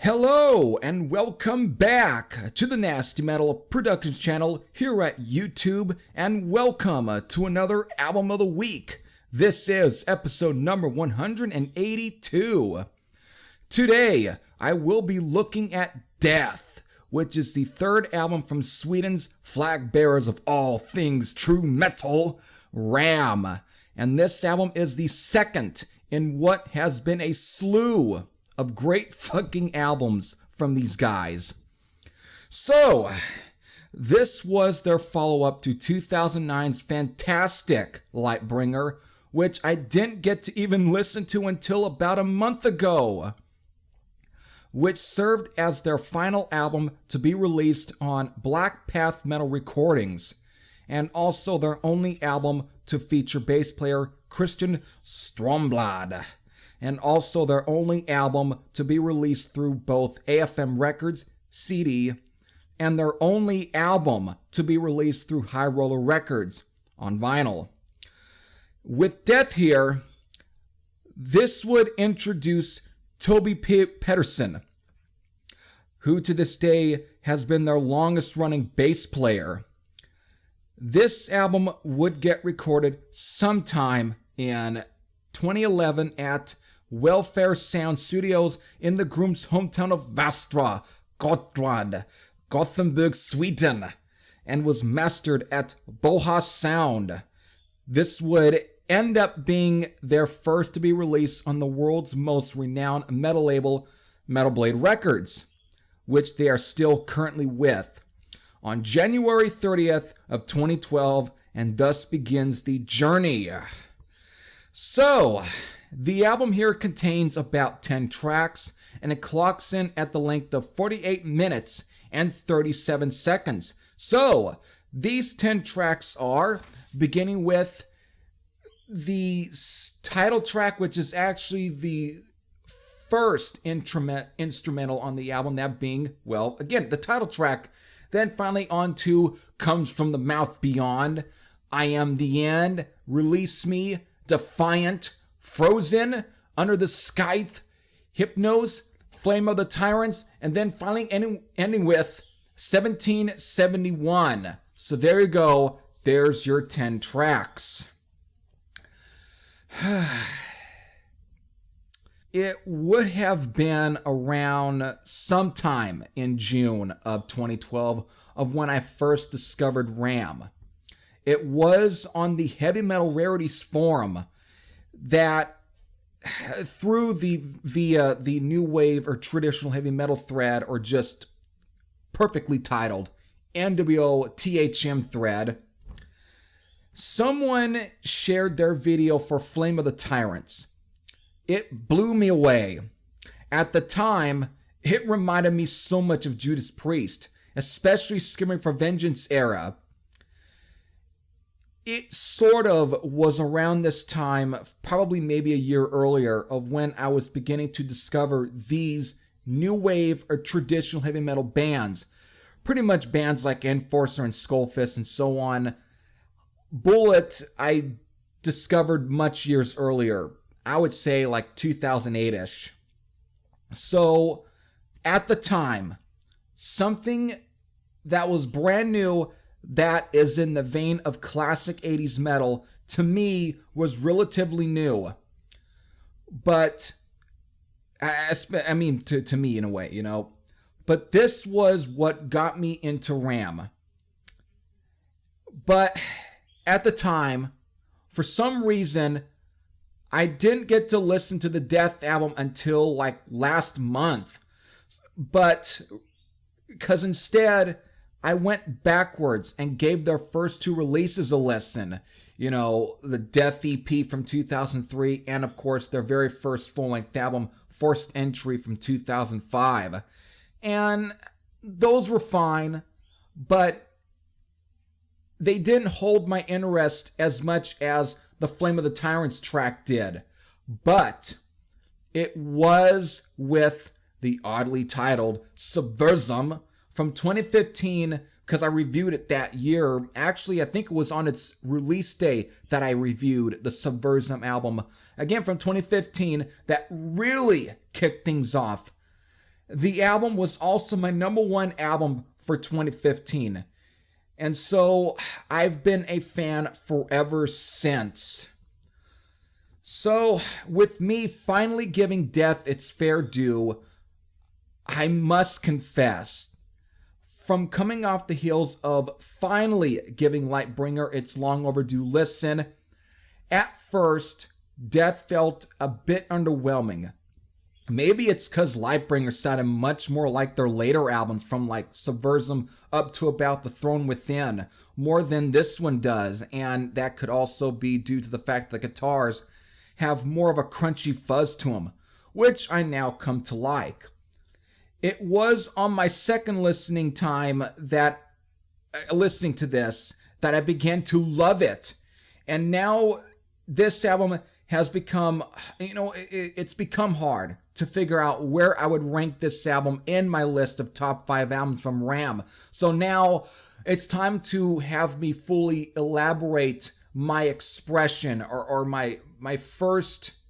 Hello and welcome back to the Nasty Metal Productions channel here at YouTube, and welcome to another album of the week. This is episode number 182. Today I will be looking at Death, which is the third album from Sweden's flag bearers of all things true metal, Ram. And this album is the second in what has been a slew of great fucking albums from these guys. So, this was their follow-up to 2009's fantastic Lightbringer, which I didn't get to even listen to until about a month ago, which served as their final album to be released on Black Path Metal Recordings, and also their only album to feature bass player Christian Stromblad, and also their only album to be released through both AFM Records, CD, and their only album to be released through High Roller Records on vinyl. With Death here, this would introduce Toby Pettersson, who to this day has been their longest running bass player. This album would get recorded sometime in 2011 at Welfare Sound Studios in the group's hometown of Västra Gotland, Gothenburg, Sweden, and was mastered at Boha Sound. This would end up being their first to be released on the world's most renowned metal label, Metal Blade Records, which they are still currently with, on January 30th of 2012, and thus begins the journey. So, the album here contains about 10 tracks, and it clocks in at the length of 48 minutes and 37 seconds. So, these 10 tracks are, beginning with the title track, which is actually the first instrumental on the album, that being, well, again, the title track. Then finally on to Comes From the Mouth Beyond, I Am the End, Release Me, Defiant, Frozen, Under the Scythe, Hypnose, Flame of the Tyrants, and then finally ending with 1771. So there you go. There's your 10 tracks. It would have been around sometime in June of 2012 of when I first discovered Ram. It was on the Heavy Metal Rarities forum that, through the new wave or traditional heavy metal thread, or just perfectly titled NWO THM thread, someone shared their video for Flame of the Tyrants. It blew me away. At the time, it reminded me so much of Judas Priest, especially Screaming for Vengeance era. It sort of was around this time, probably maybe a year earlier, of when I was beginning to discover these new wave or traditional heavy metal bands. Pretty much bands like Enforcer and Skullfist and so on. Bullet, I discovered much years earlier. I would say like 2008-ish. So, at the time, something that was brand new, that is in the vein of classic 80s metal, to me was relatively new. But, I mean, to me in a way, you know. But this was what got me into Ram. But, at the time, for some reason, I didn't get to listen to the Death album until like last month. But, because instead, I went backwards and gave their first two releases a listen. You know, the Death EP from 2003, and of course their very first full-length album, Forced Entry, from 2005. And those were fine, but they didn't hold my interest as much as the Flame of the Tyrants track did. But it was with the oddly titled Subversum from 2015, because I reviewed it that year. Actually, I think it was on its release day that I reviewed the Subversum album, again from 2015, that really kicked things off. The album was also my number one album for 2015. And so I've been a fan forever since. So with me finally giving Death its fair due, I must confess, from coming off the heels of finally giving Lightbringer its long overdue listen, at first, Death felt a bit underwhelming. Maybe it's because Lightbringer sounded much more like their later albums from like Subversum up to about The Throne Within, more than this one does, and that could also be due to the fact that the guitars have more of a crunchy fuzz to them, which I now come to like. It was on my second listening to this that I began to love it. And now this album has become, it's become hard to figure out where I would rank this album in my list of top 5 albums from Ram. So now it's time to have me fully elaborate my expression or my first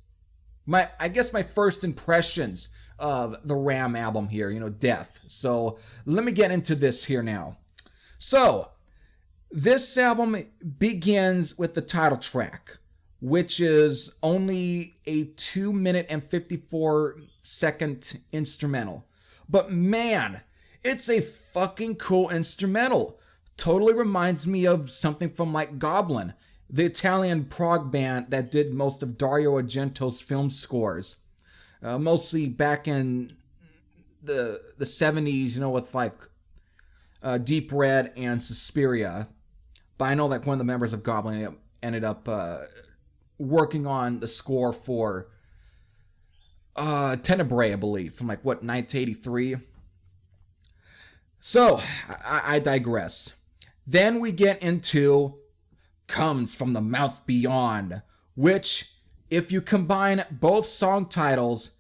impressions of the Ram album here, Death. So let me get into this here now. So this album begins with the title track, which is only a 2-minute and 54-second instrumental. But man, it's a fucking cool instrumental. Totally reminds me of something from like Goblin, the Italian prog band that did most of Dario Argento's film scores. Mostly back in the 70s, with like Deep Red and Suspiria. But I know that one of the members of Goblin ended up working on the score for Tenebrae, I believe, from 1983. So, I digress. Then we get into Comes from the Mouth Beyond, which, if you combine both song titles,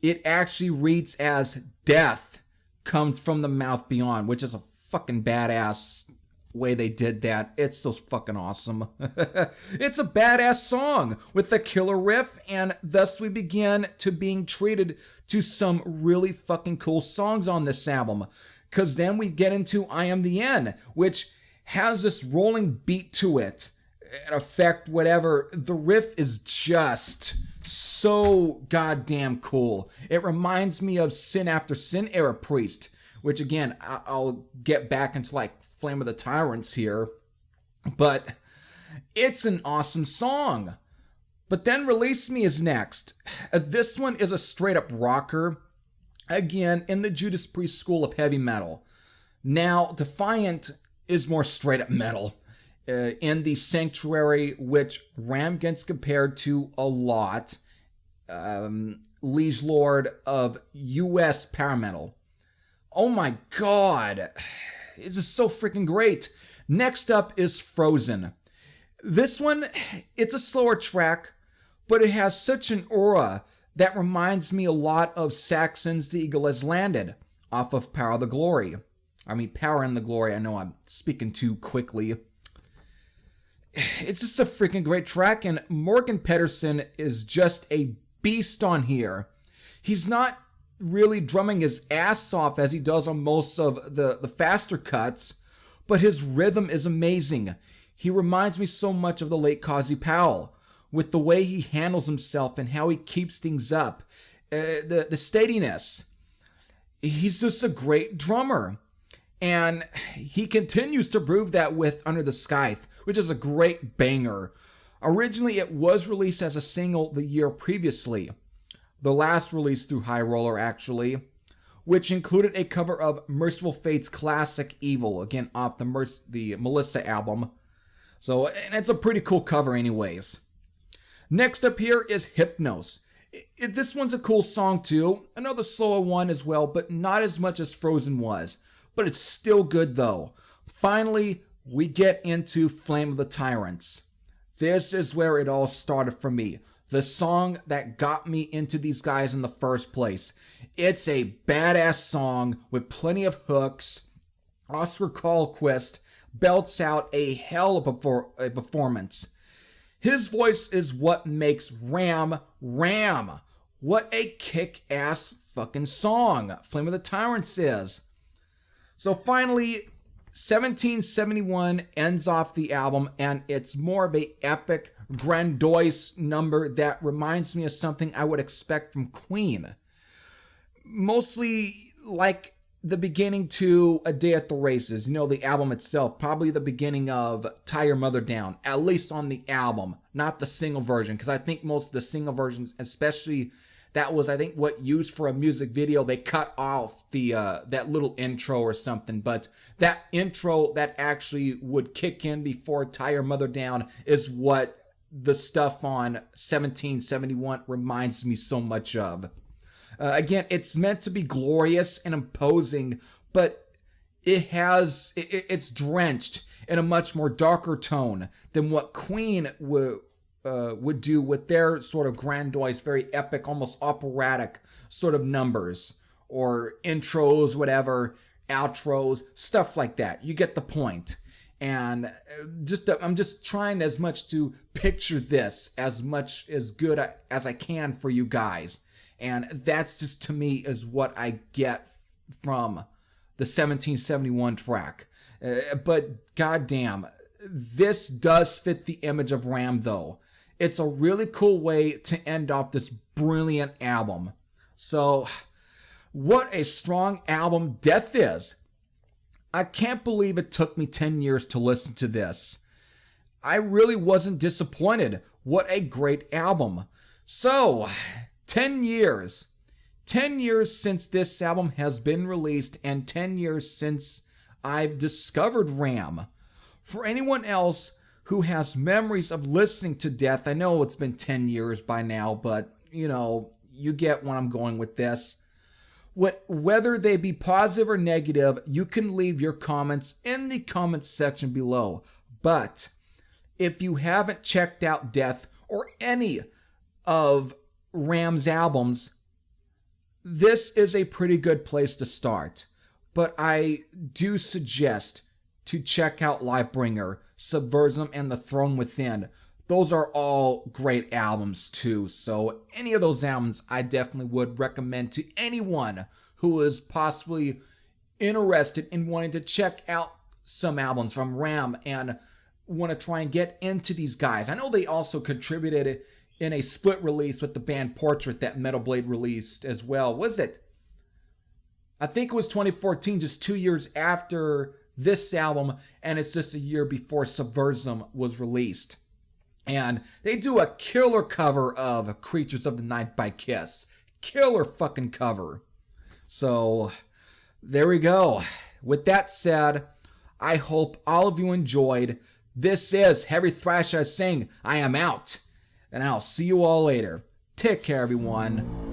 it actually reads as Death Comes from the Mouth Beyond, which is a fucking badass way they did that. It's so fucking awesome. It's a badass song with a killer riff, and thus we begin to being treated to some really fucking cool songs on this album. Cause then we get into I Am the End, which has this rolling beat to it. In effect, whatever. The riff is just so goddamn cool. It reminds me of Sin After Sin era Priest, which again, I'll get back into Flame of the Tyrants here. But it's an awesome song. But then Release Me is next. This one is a straight up rocker. Again, in the Judas Priest school of heavy metal. Now, Defiant is more straight up metal. In the Sanctuary, which Ram gets compared to a lot. Liege Lord of US power metal. Oh my god. This is so freaking great. Next up is Frozen. This one, it's a slower track, but it has such an aura that reminds me a lot of Saxon's The Eagle Has Landed off of Power in the Glory. I know I'm speaking too quickly. It's just a freaking great track, and Morgan Pedersen is just a beast on here. He's not really drumming his ass off as he does on most of the faster cuts, but his rhythm is amazing. He reminds me so much of the late Kazi Powell, with the way he handles himself and how he keeps things up. The steadiness. He's just a great drummer. And he continues to prove that with Under the Scythe, which is a great banger. Originally, it was released as a single the year previously. The last release through High Roller, actually, which included a cover of Merciful Fate's classic Evil, again, off the Melissa album. So, and it's a pretty cool cover anyways. Next up here is Hypnos. This one's a cool song too, another slower one as well, but not as much as Frozen was. But it's still good though. Finally, we get into Flame of the Tyrants. This is where it all started for me. The song that got me into these guys in the first place. It's a badass song with plenty of hooks. Oscar Carlquist belts out a hell of a performance. His voice is what makes Ram, Ram. What a kick-ass fucking song Flame of the Tyrants is. So finally, 1771 ends off the album, and it's more of a epic, grandiose number that reminds me of something I would expect from Queen. Mostly like the beginning to A Day at the Races, the album itself, probably the beginning of Tie Your Mother Down, at least on the album, not the single version, because I think most of the single versions, especially that was, I think, what used for a music video, they cut off the that little intro or something, but that intro that actually would kick in before Tie Your Mother Down is what the stuff on 1771 reminds me so much of. Again, it's meant to be glorious and imposing, but it's drenched in a much more darker tone than what Queen would do with their sort of grandiose, very epic, almost operatic sort of numbers or intros, whatever, outros, stuff like that. You get the point. And I'm just trying as much to picture this as much as good as I can for you guys. And that's just, to me, is what I get from the 1771 track. But goddamn, this does fit the image of Ram, though. It's a really cool way to end off this brilliant album. So, what a strong album Death is. I can't believe it took me 10 years to listen to this. I really wasn't disappointed. What a great album. So, 10 years. 10 years since this album has been released, and 10 years since I've discovered Ram. For anyone else who has memories of listening to Death, I know it's been 10 years by now, but, you get where I'm going with this. Whether they be positive or negative, you can leave your comments in the comments section below. But if you haven't checked out Death or any of Ram's albums, this is a pretty good place to start. But I do suggest to check out Lightbringer, Subversium, and The Throne Within. Those are all great albums too, so any of those albums I definitely would recommend to anyone who is possibly interested in wanting to check out some albums from Ram and want to try and get into these guys. I know they also contributed in a split release with the band Portrait that Metal Blade released as well. Was it? I think it was 2014, just 2 years after this album, and it's just a year before Subversium was released. And they do a killer cover of Creatures of the Night by Kiss. Killer fucking cover. So, there we go. With that said, I hope all of you enjoyed. This is Heavy Thrash I Sing. I am out. And I'll see you all later. Take care, everyone.